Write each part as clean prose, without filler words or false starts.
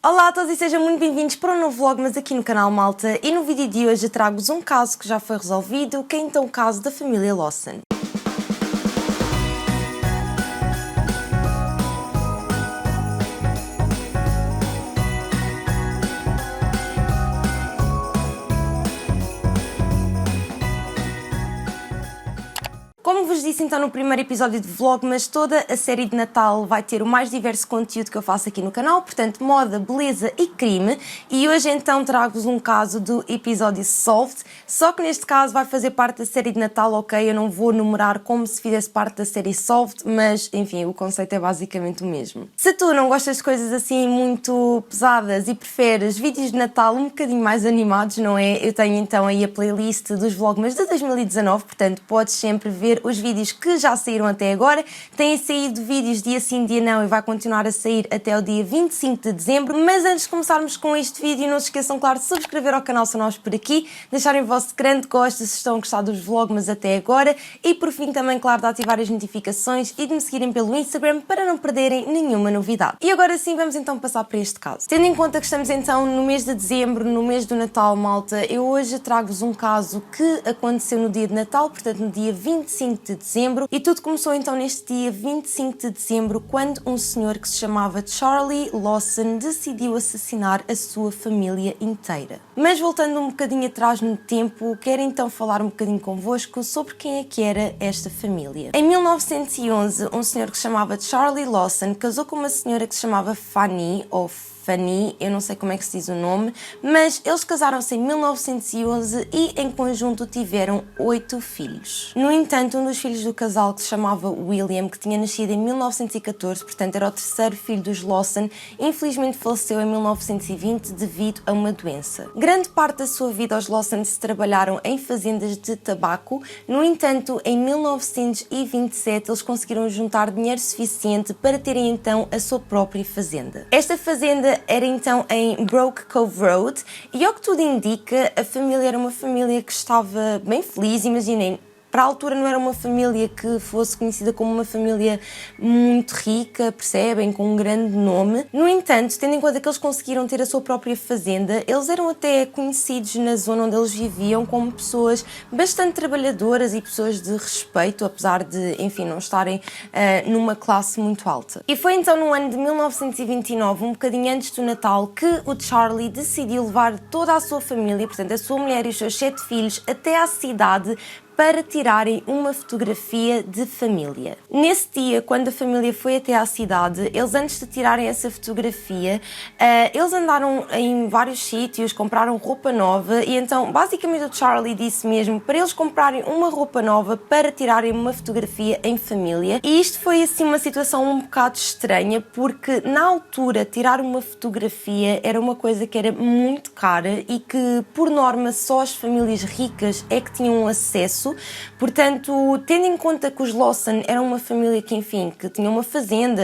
Olá a todos e sejam muito bem-vindos para um novo vlog, mas aqui no canal Malta, e no vídeo de hoje trago-vos um caso que já foi resolvido, que é então o caso da família Lawson. Como vos disse então no primeiro episódio de vlog, mas toda a série de Natal vai ter o mais diverso conteúdo que eu faço aqui no canal, portanto moda, beleza e crime, e hoje então trago-vos um caso do episódio Solved, só que neste caso vai fazer parte da série de Natal, ok? Eu não vou numerar como se fizesse parte da série Solved, mas enfim, o conceito é basicamente o mesmo. Se tu não gostas de coisas assim muito pesadas e preferes vídeos de Natal um bocadinho mais animados, não é? Eu tenho então aí a playlist dos vlogmas de 2019, portanto podes sempre ver os vídeos que já saíram até agora. Têm saído vídeos dia sim, dia não, e vai continuar a sair até o dia 25 de dezembro, mas antes de começarmos com este vídeo, não se esqueçam, claro, de subscrever ao canal se não por aqui, deixarem o vosso grande gosto se estão a gostar dos vlogmas até agora, e por fim também, claro, de ativar as notificações e de me seguirem pelo Instagram para não perderem nenhuma novidade. E agora sim, vamos então passar para este caso. Tendo em conta que estamos então no mês de dezembro, no mês do Natal, malta, eu hoje trago-vos um caso que aconteceu no dia de Natal, portanto no dia 25 de dezembro, e tudo começou então neste dia 25 de dezembro, quando um senhor que se chamava Charlie Lawson decidiu assassinar a sua família inteira. Mas voltando um bocadinho atrás no tempo, quero então falar um bocadinho convosco sobre quem é que era esta família. Em 1911, um senhor que se chamava Charlie Lawson casou com uma senhora que se chamava Fanny, eu não sei como é que se diz o nome, mas eles casaram-se em 1911 e em conjunto tiveram 8 filhos. No entanto, um dos filhos do casal, que se chamava William, que tinha nascido em 1914, portanto era o terceiro filho dos Lawson, infelizmente faleceu em 1920 devido a uma doença. Grande parte da sua vida os Lawson se trabalharam em fazendas de tabaco. No entanto, em 1927 eles conseguiram juntar dinheiro suficiente para terem então a sua própria fazenda. Esta fazenda era então em Broke Cove Road, e ao que tudo indica, a família era uma família que estava bem feliz. Imaginem, para a altura não era uma família que fosse conhecida como uma família muito rica, percebem? Com um grande nome. No entanto, tendo em conta que eles conseguiram ter a sua própria fazenda, eles eram até conhecidos na zona onde eles viviam como pessoas bastante trabalhadoras e pessoas de respeito, apesar de, enfim, não estarem numa classe muito alta. E foi então no ano de 1929, um bocadinho antes do Natal, que o Charlie decidiu levar toda a sua família, portanto a sua mulher e os seus 7 filhos, até à cidade para tirarem uma fotografia de família. Nesse dia, quando a família foi até à cidade, eles, antes de tirarem essa fotografia, eles andaram em vários sítios, compraram roupa nova, e então basicamente o Charlie disse mesmo para eles comprarem uma roupa nova para tirarem uma fotografia em família. E isto foi assim uma situação um bocado estranha, porque na altura tirar uma fotografia era uma coisa que era muito cara e que por norma só as famílias ricas é que tinham acesso. Portanto, tendo em conta que os Lawson eram uma família que, enfim, que tinha uma fazenda,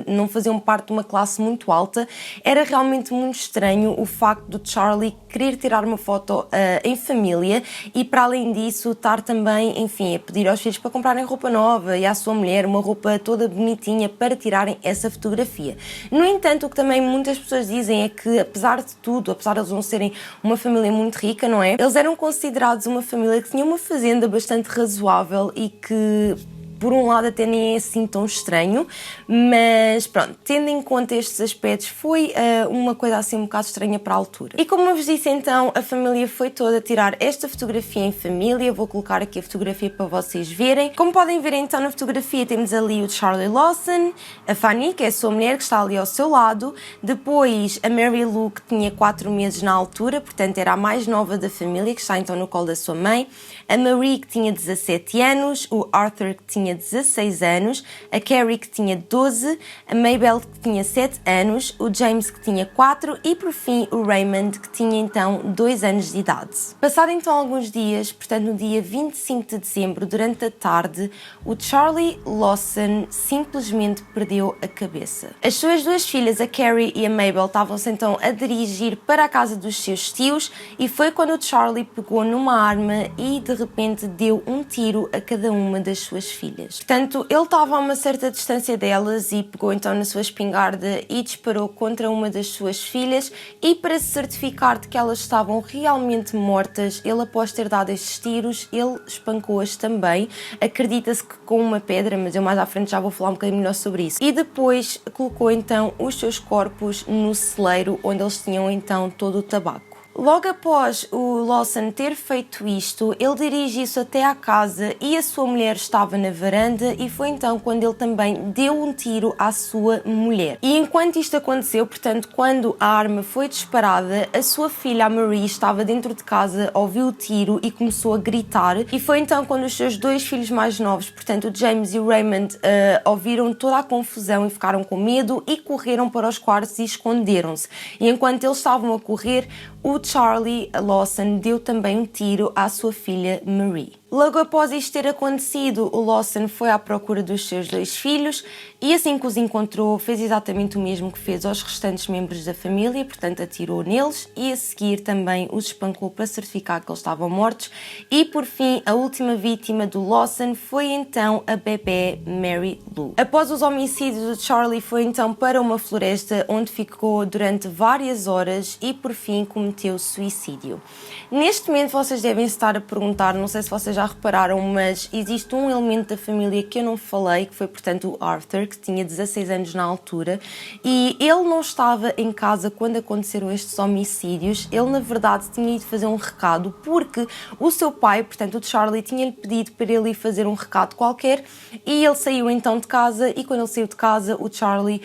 não faziam parte de uma classe muito alta, era realmente muito estranho o facto do Charlie querer tirar uma foto em família e, para além disso, estar também, enfim, a pedir aos filhos para comprarem roupa nova e à sua mulher uma roupa toda bonitinha para tirarem essa fotografia. No entanto, o que também muitas pessoas dizem é que, apesar de tudo, apesar de eles não serem uma família muito rica, não é? Eles eram considerados uma família que tinha uma fazenda bastante razoável e que, por um lado, até nem é assim tão estranho, mas pronto, tendo em conta estes aspectos, foi uma coisa assim um bocado estranha para a altura. E como eu vos disse então, a família foi toda tirar esta fotografia em família. Vou colocar aqui a fotografia para vocês verem. Como podem ver então na fotografia, temos ali o Charlie Lawson, a Fanny, que é a sua mulher, que está ali ao seu lado, depois a Mary Lou, que tinha 4 meses na altura, portanto era a mais nova da família, que está então no colo da sua mãe, a Marie, que tinha 17 anos, o Arthur, que tinha 16 anos, a Carrie, que tinha 12, a Mabel, que tinha 7 anos, o James, que tinha 4 e, por fim, o Raymond, que tinha então 2 anos de idade. Passado então alguns dias, portanto no dia 25 de dezembro, durante a tarde, o Charlie Lawson simplesmente perdeu a cabeça. As suas 2 filhas, a Carrie e a Mabel, estavam-se então a dirigir para a casa dos seus tios, e foi quando o Charlie pegou numa arma e de repente deu um tiro a cada uma das suas filhas. filhas. Portanto, ele estava a uma certa distância delas e pegou então na sua espingarda e disparou contra uma das suas filhas, e para se certificar de que elas estavam realmente mortas, ele, após ter dado estes tiros, ele espancou-as também. Acredita-se que com uma pedra, mas eu mais à frente já vou falar um bocadinho melhor sobre isso. E depois colocou então os seus corpos no celeiro onde eles tinham então todo o tabaco. Logo após o Lawson ter feito isto, ele dirige-se até à casa e a sua mulher estava na varanda, e foi então quando ele também deu um tiro à sua mulher. E enquanto isto aconteceu, portanto, quando a arma foi disparada, a sua filha, a Marie, estava dentro de casa, ouviu o tiro e começou a gritar, e foi então quando os seus dois filhos mais novos, portanto o James e o Raymond, ouviram toda a confusão e ficaram com medo e correram para os quartos e esconderam-se. E enquanto eles estavam a correr, o Charlie Lawson deu também um tiro à sua filha Marie. Logo após isto ter acontecido, o Lawson foi à procura dos seus dois filhos e, assim que os encontrou, fez exatamente o mesmo que fez aos restantes membros da família, portanto atirou neles e a seguir também os espancou para certificar que eles estavam mortos. E por fim, a última vítima do Lawson foi então a bebé Mary Lou. Após os homicídios, o Charlie foi então para uma floresta onde ficou durante várias horas e por fim cometeu suicídio. Neste momento vocês devem estar a perguntar, não sei se vocês já repararam, mas existe um elemento da família que eu não falei, que foi portanto o Arthur, que tinha 16 anos na altura, e ele não estava em casa quando aconteceram estes homicídios. Ele na verdade tinha ido fazer um recado, porque o seu pai, portanto o Charlie, tinha-lhe pedido para ele ir fazer um recado qualquer, e ele saiu então de casa, e quando ele saiu de casa o Charlie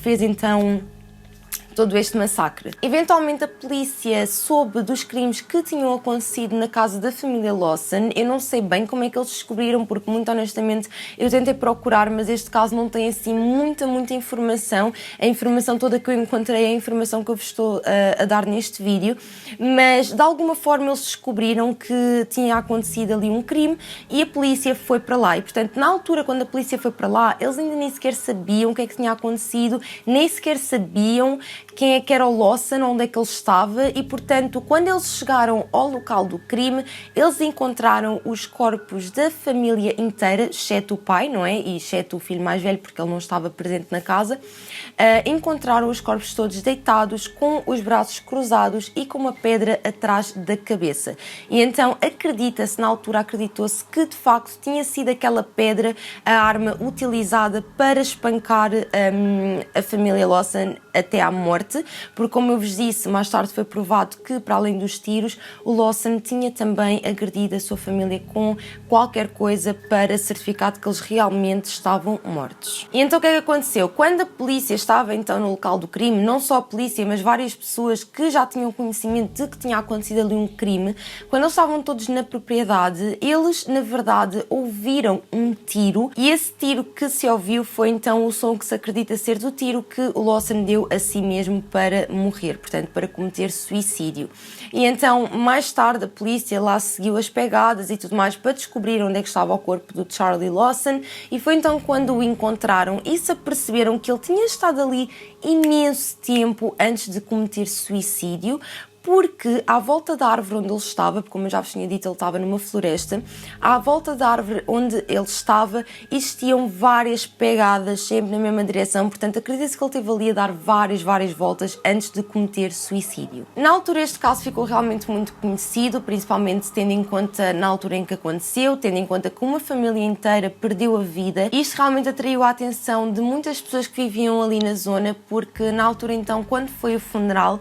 fez então todo este massacre. Eventualmente a polícia soube dos crimes que tinham acontecido na casa da família Lawson. Eu não sei bem como é que eles descobriram, porque muito honestamente eu tentei procurar, mas este caso não tem assim muita informação. A informação toda que eu encontrei é a informação que eu vos estou a dar neste vídeo, mas de alguma forma eles descobriram que tinha acontecido ali um crime e a polícia foi para lá. E portanto, na altura quando a polícia foi para lá, eles ainda nem sequer sabiam o que é que tinha acontecido, nem sequer sabiam quem é que era o Lawson, onde é que ele estava, e portanto quando eles chegaram ao local do crime, eles encontraram os corpos da família inteira, exceto o pai, não é? E exceto o filho mais velho, porque ele não estava presente na casa. Encontraram os corpos todos deitados, com os braços cruzados e com uma pedra atrás da cabeça. E então acredita-se, na altura acreditou-se que de facto tinha sido aquela pedra a arma utilizada para espancar a família Lawson até à morte, porque como eu vos disse, mais tarde foi provado que para além dos tiros, o Lawson tinha também agredido a sua família com qualquer coisa para certificar de que eles realmente estavam mortos. E então o que é que aconteceu? Quando a polícia estava então no local do crime, não só a polícia, mas várias pessoas que já tinham conhecimento de que tinha acontecido ali um crime, quando eles estavam todos na propriedade, eles na verdade ouviram um tiro, e esse tiro que se ouviu foi então o som que se acredita ser do tiro que o Lawson deu a si mesmo para morrer, portanto para cometer suicídio. E então mais tarde a polícia lá seguiu as pegadas e tudo mais para descobrir onde é que estava o corpo do Charlie Lawson, e foi então quando o encontraram e se aperceberam que ele tinha estado ali imenso tempo antes de cometer suicídio, porque à volta da árvore onde ele estava, porque como eu já vos tinha dito, ele estava numa floresta, à volta da árvore onde ele estava existiam várias pegadas sempre na mesma direção, portanto acredita-se que ele esteve ali a dar várias voltas antes de cometer suicídio. Na altura este caso ficou realmente muito conhecido, principalmente tendo em conta na altura em que aconteceu, tendo em conta que uma família inteira perdeu a vida. Isto realmente atraiu a atenção de muitas pessoas que viviam ali na zona, porque na altura então, quando foi o funeral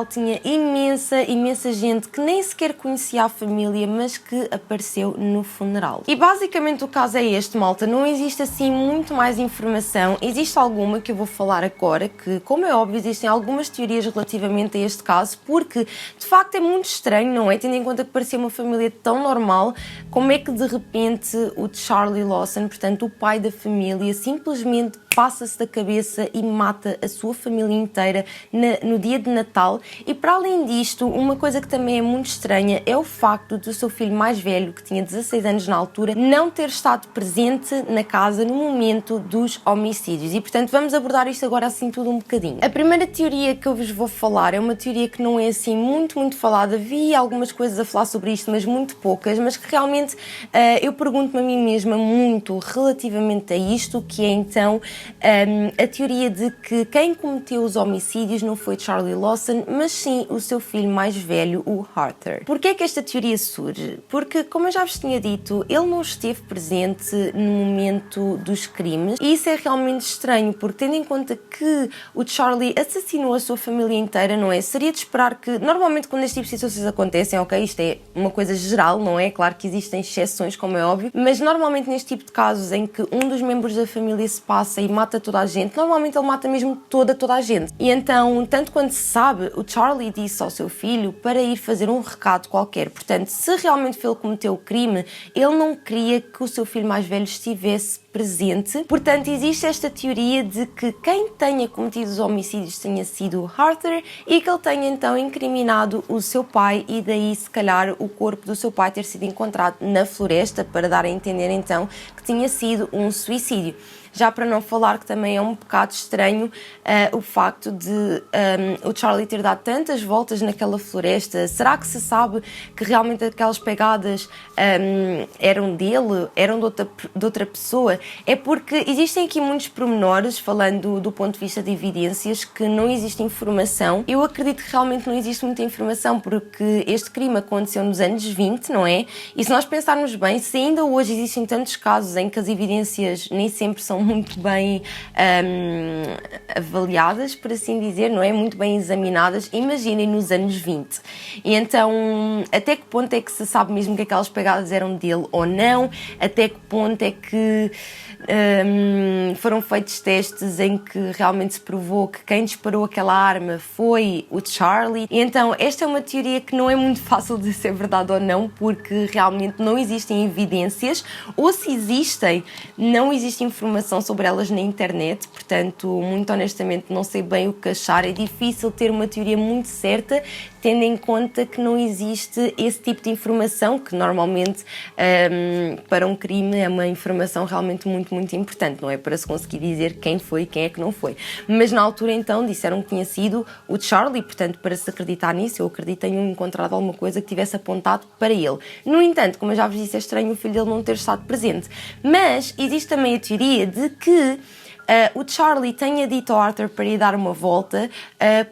tinha imensa gente que nem sequer conhecia a família, mas que apareceu no funeral. E basicamente o caso é este, malta, não existe assim muito mais informação. Existe alguma que eu vou falar agora, que como é óbvio existem algumas teorias relativamente a este caso, porque de facto é muito estranho, não é? Tendo em conta que parecia uma família tão normal, como é que de repente o Charlie Lawson, portanto o pai da família, simplesmente passa-se da cabeça e mata a sua família inteira no dia de Natal. E para além disto, uma coisa que também é muito estranha é o facto do seu filho mais velho, que tinha 16 anos na altura, não ter estado presente na casa no momento dos homicídios. E portanto vamos abordar isto agora assim tudo um bocadinho. A primeira teoria que eu vos vou falar é uma teoria que não é assim muito falada. Vi algumas coisas a falar sobre isto, mas muito poucas, mas que realmente eu pergunto-me a mim mesma muito relativamente a isto, que é então a teoria de que quem cometeu os homicídios não foi Charlie Lawson, mas sim o seu filho mais velho, o Arthur. Porquê é que esta teoria surge? Porque, como eu já vos tinha dito, ele não esteve presente no momento dos crimes, e isso é realmente estranho, porque tendo em conta que o Charlie assassinou a sua família inteira, não é? Seria de esperar que, normalmente quando este tipo de situações acontecem, ok, isto é uma coisa geral, não é? Claro que existem exceções, como é óbvio, mas normalmente neste tipo de casos em que um dos membros da família se passa e mata toda a gente, normalmente ele mata mesmo toda a gente. E então, tanto quanto se sabe, o Charlie disse ao seu filho para ir fazer um recado qualquer. Portanto, se realmente foi ele que cometeu o crime, ele não queria que o seu filho mais velho estivesse presente. Portanto, existe esta teoria de que quem tenha cometido os homicídios tenha sido o Arthur e que ele tenha então incriminado o seu pai, e daí se calhar o corpo do seu pai ter sido encontrado na floresta, para dar a entender então que tinha sido um suicídio. Já para não falar que também é um bocado estranho o facto de o Charlie ter dado tantas voltas naquela floresta. Será que se sabe que realmente aquelas pegadas eram dele, eram de outra pessoa? É porque existem aqui muitos pormenores, falando do ponto de vista de evidências, que não existe informação. Eu acredito que realmente não existe muita informação, porque este crime aconteceu nos anos 20, não é? E se nós pensarmos bem, se ainda hoje existem tantos casos em que as evidências nem sempre são muito bem avaliadas, por assim dizer, não é? Muito bem examinadas, imaginem nos anos 20. E então, até que ponto é que se sabe mesmo que aquelas pegadas eram dele ou não? Até que ponto é que foram feitos testes em que realmente se provou que quem disparou aquela arma foi o Charlie? E então, esta é uma teoria que não é muito fácil de ser verdade ou não, porque realmente não existem evidências, ou se existem, não existe informação sobre elas na internet. Portanto, muito honestamente não sei bem o que achar. É difícil ter uma teoria muito certa, tendo em conta que não existe esse tipo de informação, que normalmente para um crime é uma informação realmente muito importante, não é? Para se conseguir dizer quem foi e quem é que não foi. Mas na altura então disseram que tinha sido o Charlie, portanto, para se acreditar nisso, eu acredito que tenham encontrado alguma coisa que tivesse apontado para ele. No entanto, como eu já vos disse, é estranho o filho dele não ter estado presente. Mas existe também a teoria de que o Charlie tenha dito ao Arthur para ir dar uma volta,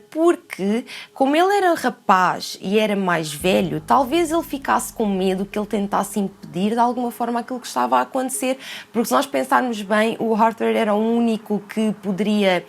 porque, como ele era rapaz e era mais velho, talvez ele ficasse com medo que ele tentasse impedir de alguma forma aquilo que estava a acontecer, porque se nós pensarmos bem, o Arthur era o único que poderia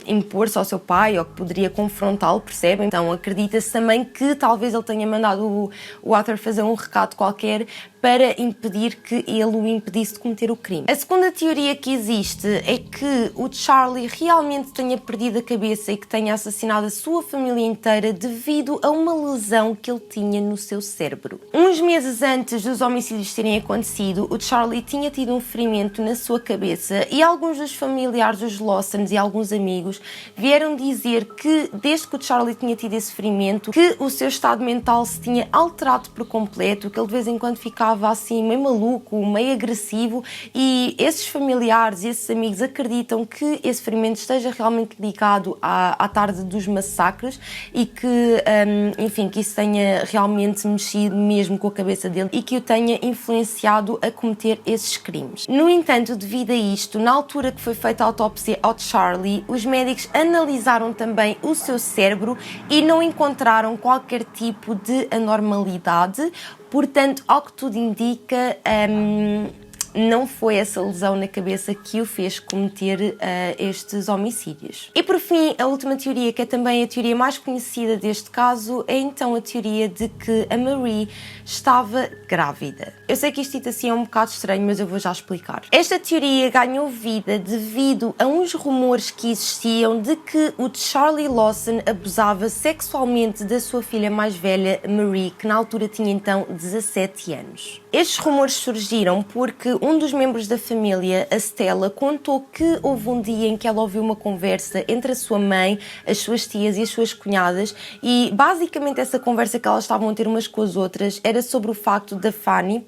impor-se ao seu pai, ou que poderia confrontá-lo, percebem? Então acredita-se também que talvez ele tenha mandado o Arthur fazer um recado qualquer para impedir que ele o impedisse de cometer o crime. A segunda teoria que existe é que o Charlie realmente tenha perdido a cabeça e que tenha assassinado a sua família inteira devido a uma lesão que ele tinha no seu cérebro. Uns meses antes dos homicídios terem acontecido, o Charlie tinha tido um ferimento na sua cabeça, e alguns dos familiares dos Lawsons e alguns amigos vieram dizer que, desde que o Charlie tinha tido esse ferimento, que o seu estado mental se tinha alterado por completo, que ele de vez em quando ficava assim meio maluco, meio agressivo, e esses familiares e esses amigos acreditam que esse ferimento esteja realmente ligado à tarde dos massacres, e que, enfim, que isso tenha realmente mexido mesmo com a cabeça dele e que o tenha influenciado a cometer esses crimes. No entanto, devido a isto, na altura que foi feita a autópsia ao Charlie, os médicos analisaram também o seu cérebro e não encontraram qualquer tipo de anormalidade. Portanto, ao que tudo indica, não foi essa lesão na cabeça que o fez cometer estes homicídios. E por fim, a última teoria, que é também a teoria mais conhecida deste caso, é então a teoria de que a Marie estava grávida. Eu sei que isto assim é um bocado estranho, mas eu vou já explicar. Esta teoria ganhou vida devido a uns rumores que existiam de que o Charlie Lawson abusava sexualmente da sua filha mais velha, Marie, que na altura tinha então 17 anos. Estes rumores surgiram porque um dos membros da família, a Stella, contou que houve um dia em que ela ouviu uma conversa entre a sua mãe, as suas tias e as suas cunhadas, e basicamente essa conversa que elas estavam a ter umas com as outras era sobre o facto da Fanny,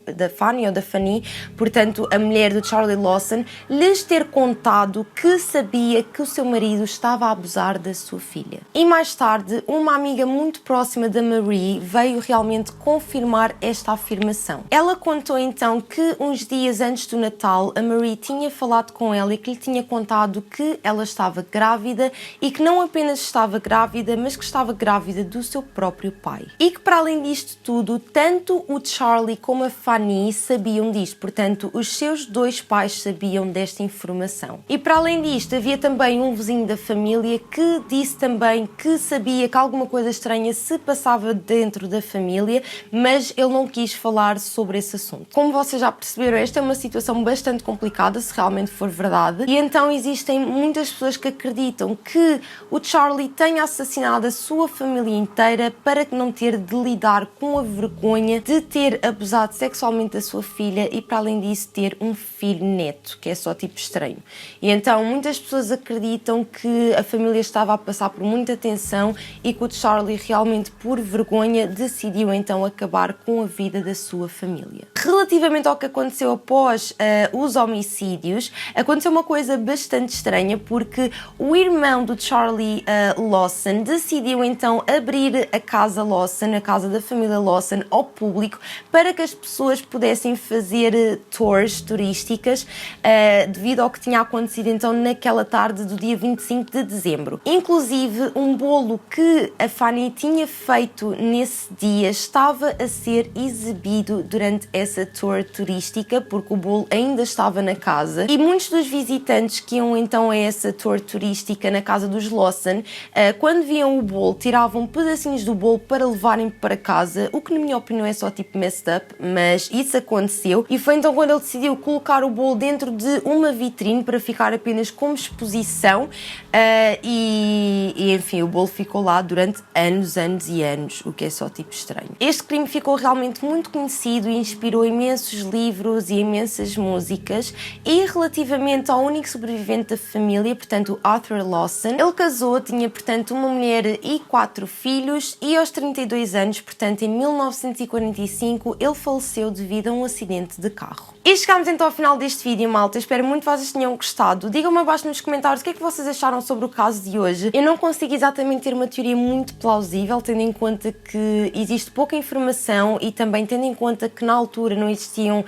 portanto a mulher do Charlie Lawson, lhes ter contado que sabia que o seu marido estava a abusar da sua filha. E mais tarde, uma amiga muito próxima da Marie veio realmente confirmar esta afirmação. Ela contou então que uns dias antes do Natal, a Marie tinha falado com ela e que lhe tinha contado que ela estava grávida e que não apenas estava grávida, mas que estava grávida do seu próprio pai. E que para além disto tudo, tanto o Charlie como a Fanny sabiam disto, portanto os seus dois pais sabiam desta informação. E para além disto, havia também um vizinho da família que disse também que sabia que alguma coisa estranha se passava dentro da família, mas ele não quis falar sobre esse assunto. Como vocês já perceberam, esta é uma situação bastante complicada, se realmente for verdade, e então existem muitas pessoas que acreditam que o Charlie tenha assassinado a sua família inteira para não ter de lidar com a vergonha de ter abusado sexualmente da sua filha e, para além disso, ter um filho neto, que é só tipo estranho. E então muitas pessoas acreditam que a família estava a passar por muita tensão e que o Charlie realmente, por vergonha, decidiu então acabar com a vida da sua família. Relativamente ao que aconteceu após os homicídios, aconteceu uma coisa bastante estranha, porque o irmão do Charlie Lawson decidiu então abrir a casa Lawson, a casa da família Lawson, ao público para que as pessoas pudessem fazer tours turísticas devido ao que tinha acontecido então naquela tarde do dia 25 de dezembro. Inclusive, um bolo que a Fanny tinha feito nesse dia estava a ser exibido durante essa tour turística, porque o bolo ainda estava na casa, e muitos dos visitantes que iam então a essa tour turística na casa dos Lawson, quando viam o bolo, tiravam pedacinhos do bolo para levarem para casa, o que na minha opinião é só tipo messed up, mas isso aconteceu, e foi então quando ele decidiu colocar o bolo dentro de uma vitrine para ficar apenas como exposição, e enfim, o bolo ficou lá durante anos e anos, o que é só tipo estranho. Este crime ficou realmente muito conhecido e inspirou imensos livros e imensas músicas. E relativamente ao único sobrevivente da família, portanto o Arthur Lawson, ele casou, tinha portanto uma mulher e 4 filhos, e aos 32 anos, portanto em 1945, ele faleceu devido a um acidente de carro. E chegámos então ao final deste vídeo, malta. Espero muito que vocês tenham gostado. Digam-me abaixo nos comentários o que é que vocês acharam sobre o caso de hoje. Eu não consigo exatamente ter uma teoria muito plausível, tendo em conta que existe pouca informação e também tendo em conta que na altura não existiam,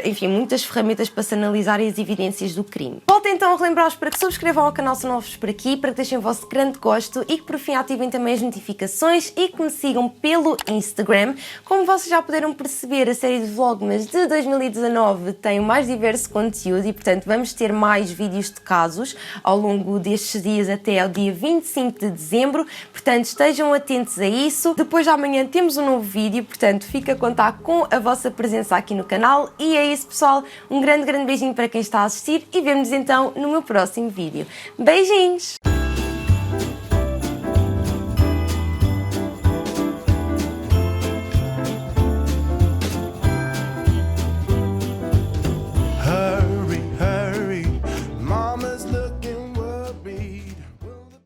enfim, muitas ferramentas para se analisar as evidências do crime. Volto então a relembrar-vos para que subscrevam ao canal se novos por aqui, para que deixem o vosso grande gosto e que por fim ativem também as notificações e que me sigam pelo Instagram. Como vocês já puderam perceber, a série de Vlogmas de 2019 tem mais diverso conteúdo e, portanto, vamos ter mais vídeos de casos ao longo destes dias até ao dia 25 de dezembro, portanto, estejam atentos a isso. Depois de amanhã temos um novo vídeo, portanto, fica a contar com a vossa presença aqui no canal. E é isso, pessoal. Um grande beijinho para quem está a assistir e vemo-nos então no meu próximo vídeo. Beijinhos!